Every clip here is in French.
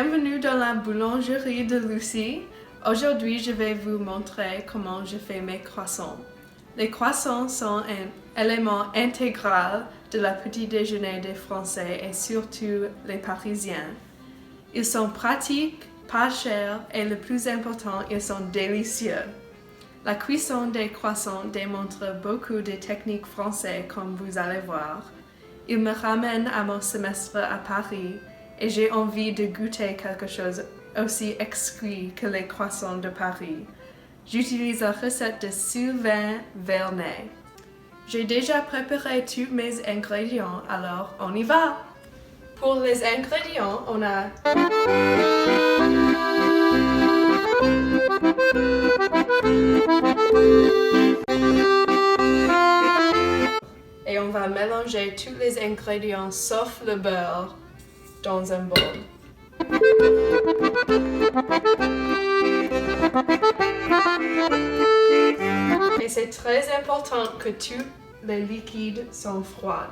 Bienvenue dans la boulangerie de Lucie. Aujourd'hui, je vais vous montrer comment je fais mes croissants. Les croissants sont un élément intégral de la petit déjeuner des Français et surtout les Parisiens. Ils sont pratiques, pas chers et le plus important, ils sont délicieux. La cuisson des croissants démontre beaucoup de techniques françaises comme vous allez voir. Il me ramène à mon semestre à Paris et j'ai envie de goûter quelque chose aussi exquis que les croissants de Paris. J'utilise la recette de Sylvain Vernet. J'ai déjà préparé tous mes ingrédients, alors on y va! Pour les ingrédients, on a et on va mélanger tous les ingrédients sauf le beurre dans un bol. Et c'est très important que tous les liquides sont froids.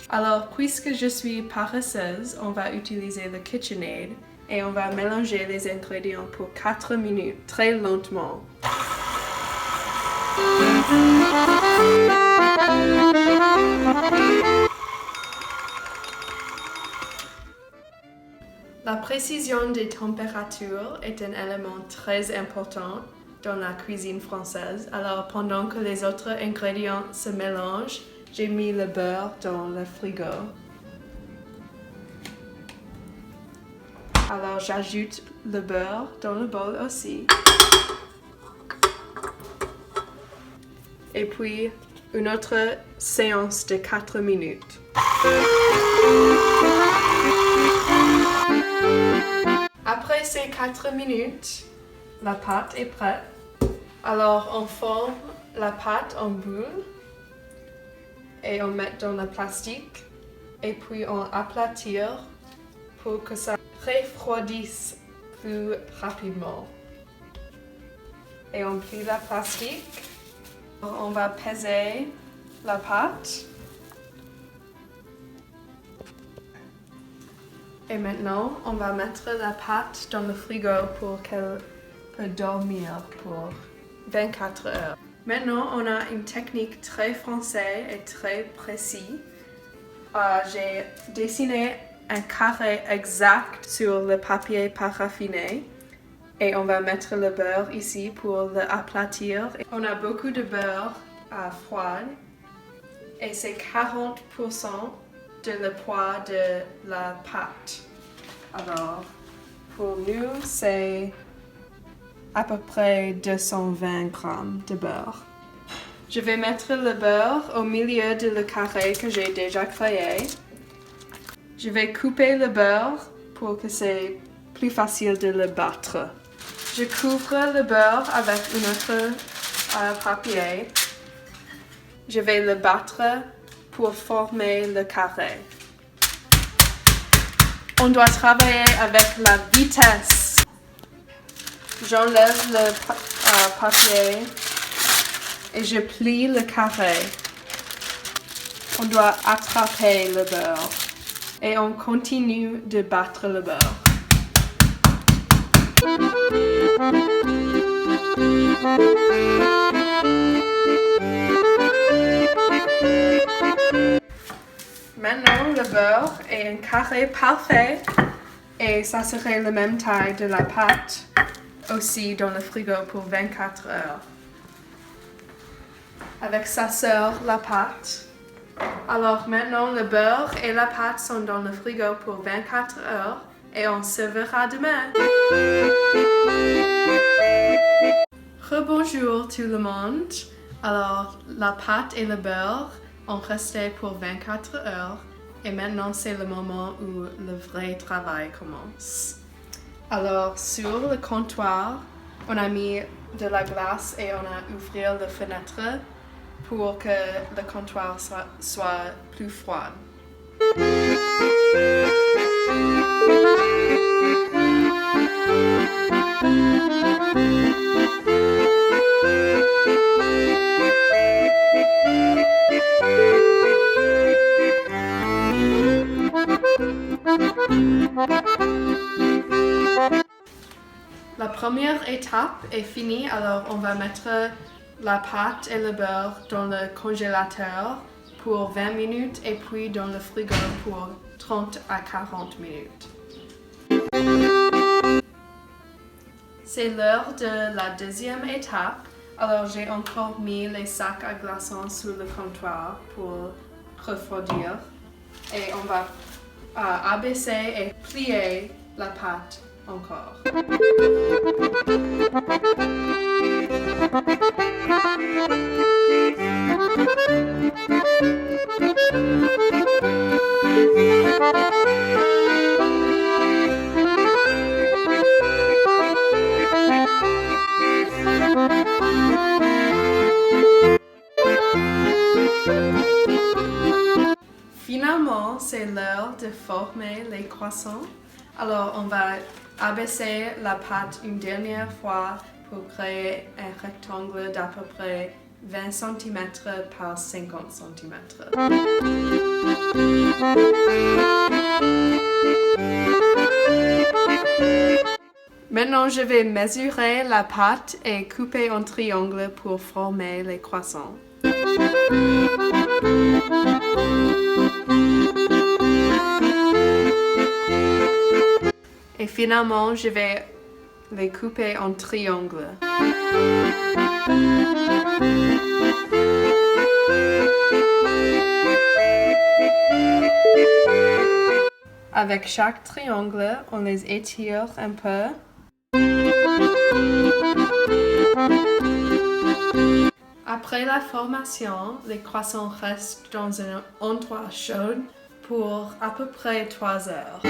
Alors, puisque je suis paresseuse, on va utiliser le KitchenAid et on va mélanger les ingrédients pour 4 minutes, très lentement. La précision des températures est un élément très important dans la cuisine française. Alors, pendant que les autres ingrédients se mélangent, j'ai mis le beurre dans le frigo. Alors, j'ajoute le beurre dans le bol aussi. Et puis, une autre séance de 4 minutes. Après ces 4 minutes, la pâte est prête. Alors, on forme la pâte en boule et on met dans le plastique et puis on aplatit pour que ça refroidisse plus rapidement. Et on plie la plastique. On va peser la pâte. Et maintenant, on va mettre la pâte dans le frigo pour qu'elle peut dormir pour 24 heures. Maintenant, on a une technique très française et très précise. J'ai dessiné un carré exact sur le papier paraffiné et on va mettre le beurre ici pour l'aplatir. On a beaucoup de beurre froid et c'est 40% de le poids de la pâte. Alors, pour nous, c'est à peu près 220 grammes de beurre. Je vais mettre le beurre au milieu de le carré que j'ai déjà créé. Je vais couper le beurre pour que c'est plus facile de le battre. Je couvre le beurre avec un autre papier. Je vais le battre pour former le carré. On doit travailler avec la vitesse. J'enlève le papier et je plie le carré. On doit attraper le beurre et on continue de battre le beurre. Maintenant, le beurre est un carré parfait et ça serait la même taille de la pâte aussi dans le frigo pour 24 heures. Avec sa sœur, la pâte. Alors maintenant, le beurre et la pâte sont dans le frigo pour 24 heures et on se verra demain. Rebonjour tout le monde. Alors, la pâte et le beurre ont resté pour 24 heures et maintenant c'est le moment où le vrai travail commence. Alors sur le comptoir, on a mis de la glace et on a ouvert la fenêtre pour que le comptoir soit plus froid. La première étape est finie, alors on va mettre la pâte et le beurre dans le congélateur pour 20 minutes et puis dans le frigo pour 30 à 40 minutes. C'est l'heure de la deuxième étape, alors j'ai encore mis les sacs à glaçons sur le comptoir pour refroidir et on va abaisser et plier la pâte encore. Finalement, c'est l'heure de former les croissants. Alors, on va abaisser la pâte une dernière fois pour créer un rectangle d'à peu près 20 cm par 50 cm. Maintenant, je vais mesurer la pâte et couper en triangle pour former les croissants. Et finalement, je vais les couper en triangle. Avec chaque triangle, on les étire un peu. Après la formation, les croissants restent dans un endroit chaud pour à peu près 3 heures.